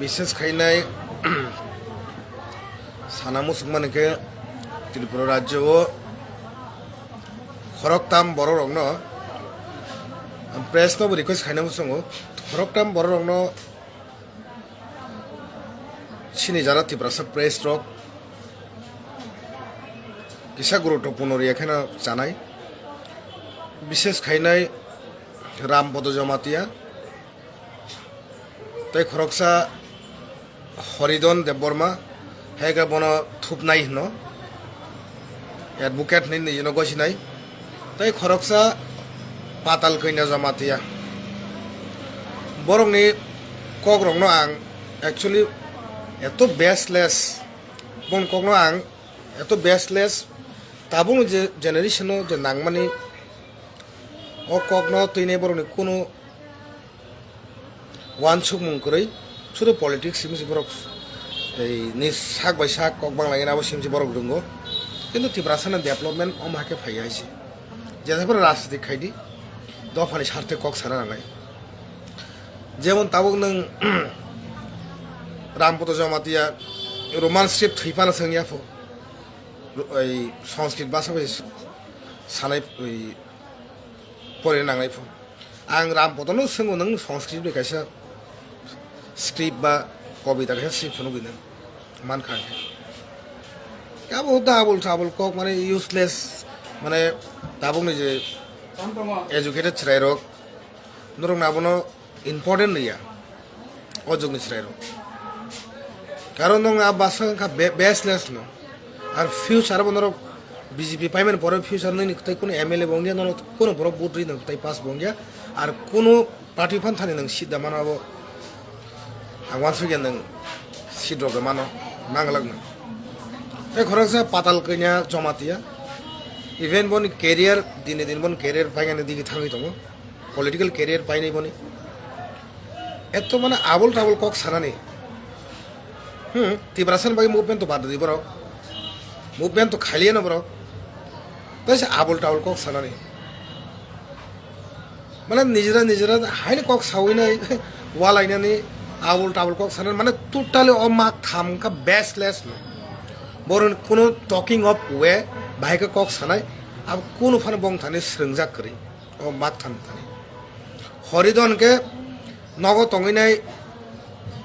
বিশেষ খাইনাই সানা মুসলমানকে ত্রিপুরা রাজ্য খরকতাম বড় রংন প্রেস নব রিকোয়েস্ট খাইনা মুসঙ্গ খরকতাম বড় রংন সিনি যারা ত্রিপুরা প্রেস রক কিসা গুরুত্বপূর্ণ এখানে জানাই বিশেষ খাইনাই রামপদ জমাতিয়া তাই খরকসা হরিদন দেববর্মা হেগা বন থুপনাই হন এডভোকেট নি নিজে গছিনাই তাই খরকসা পাতাল কইনা জমাতিয়া বরংনি কক রংনো আং একচুয়ালি এত বেসলেস বন kokno ang eto baseless tabung je generation je nangmani o kokno tuine boroni kono ওয়ান সুক মুং করে শুধু পলিটিক্স সিমসি বরক এই নিজ শাক বাই শাক কক বাংলায় নাবো সিমসি বরক দঙ্গ কিন্তু ত্রিপুরাসানা ডেভেলপমেন্ট অমাকে ফাইয়াইছে যেভাবে রাজনীতি খাইদি দফানি স্বার্থে কক সারা নাঙাই যেমন তাবক নং রামপদ জমাতিয়া রোমান স্ক্রিপ্ট থৈফানা सोंयाफो এই সংস্কৃত ভাষায় সানাই ওই পরে নাঙাইফো आं रामपदनो सोंगो नों संस्कृत बेखायसा स्क्रिप्ट बा कविता खायसा स्क्रिप्ट नुगिनो मान खाङे गाबो डाबल ट्राबल कक माने इउजलेस माने दाबुंनि जे एजुकेटेड छरायरक नरं नाबनो इम्पोर्टेन्ट नैया अजोगनि छरायरक कारण नों आ बासा का बेसलेस न आर फ्यूचर बनरक বিজেপি পাইমেন পরে ফিউচার নই তাই কোনো এমএলএ বঙ্গিয়া নন কোনো বড় বুদ্রি নং তাই পাস বঙ্গিয়া আর কোনো পার্টি ফান থানি নং সিদ্ধা মানাবো আওয়ান সুগিয়া নং সিদ্রকে মানো নাংলাগ নং এ খরচা পাতাল কইনা জমাতিয়া ইভেন বন কেরিয়ার দিনে দিন বন কেরিয়ার পাইগানে দিকে থাঙ্গি দङ পলিটিক্যাল কেরিয়ার পাইনাই বনি এত মানে আবল টাবল কক সানানি ত্রিপুরাসান বাকি মুভমেন্ট তো বাদ দিব বড় মুভমেন্ট তো খালিয়ে না বড় তাই আবল টাবল কক সানানি মানে নিজেরা হাইনে কক সাউইনাই ওয়াল আইনানি আবল টাবল কক সানানি মানে টোটালি অমাক থামকা বেসলেস ন বরং কোনো টকিং অফ ওয়ে ভাইকে কক সানাই আর কোনো ফানে বং থানি স্রংজাক করি ও মাক থান থানি হরিদনকে নগ টঙিনাই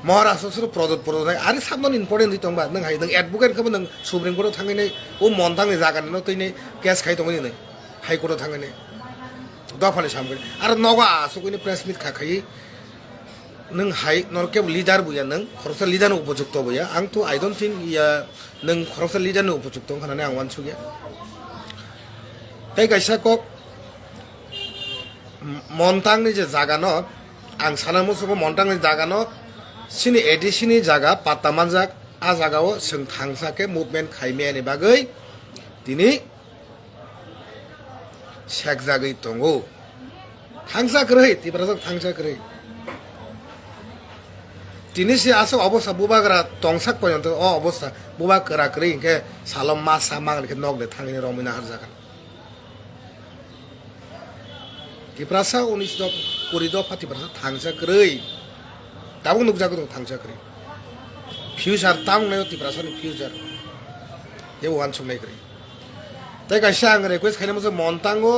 महाराष्ट्र प्रदत्त आरो साबन इम्पर्टेन्ट दङ बा नों हाय नों एडभोकेटखौबो नों सुप्रिम कोर्टआव थांनानै ओ मन्थांनि जागानि तैनै केस खाय दङ नै हाई कोर्टआव थांनानै दफानि सामगोन आरो नगा आसुकनि प्रेस मिट खाखायो नों हाय नरके लिडार बुया नों खरसा लिडारनि उपयुक्त बुया आं तो आई डोन्ट थिंक या नों खरसा लिडारनि उपयुक्त होननानै आं वानसु गया ताई गायसा कक मन्थांनि जे जागानो आं साना मुसुको मन्थांनि जागानो सिनि एडिसिनि जागा पातामानजाक आ जागाव जों थांसाके मुभमेन्ट खायमेयानि बागै दिनै सेकजागै दङ थांसाक्रै तिब्राजक थांसाक्रै दिनै से आसो अबस्था बुबाग्रा तंसाक पर्यन्त अ अबस्था बुबा कराक्रै इनके सालम मासा मांगलके नगले थांगिने रमिना हार जागोन तिब्रासा 19 कुरि दफा तिब्रासा थांसाक्रै दाबो नुजागो दं थांजाखै फिउचार तांनाय तिब्रासानि फिउचार ये वान सुनायखै ताई गायसा आं रिक्वेस्ट खालामो जे मन्थांगो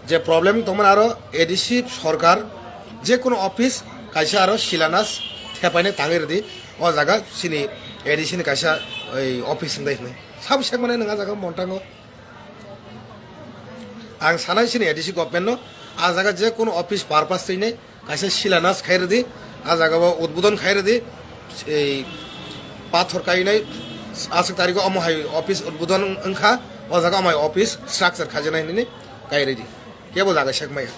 जे प्रब्लेम दंमोन आरो एडिसि सरकार जे कोनो अफिस गायसा आरो शिलान्यास थेपायनो थाङिरदि अ जागा सिनि एडिसिनि गायसा ओइ अफिस होननाय साबसे माने नङा जागा मन्थांगो आं सानाय सिनि एडिसि गभर्नमेन्ट आ जागा जे कोनो अफिस पारपास थैनाय गायसा शिलान्यास खायरदि आ जागाबो उद्बोधन खायरदि এই পাথর কাইনাই आसक तारिखो अमहाय अफिस उद्बोधन ओंखा अ जागा अमाय अफिस स्ट्राक्चार खाजेनायनि कायरेदि केबो जागा सेकमाया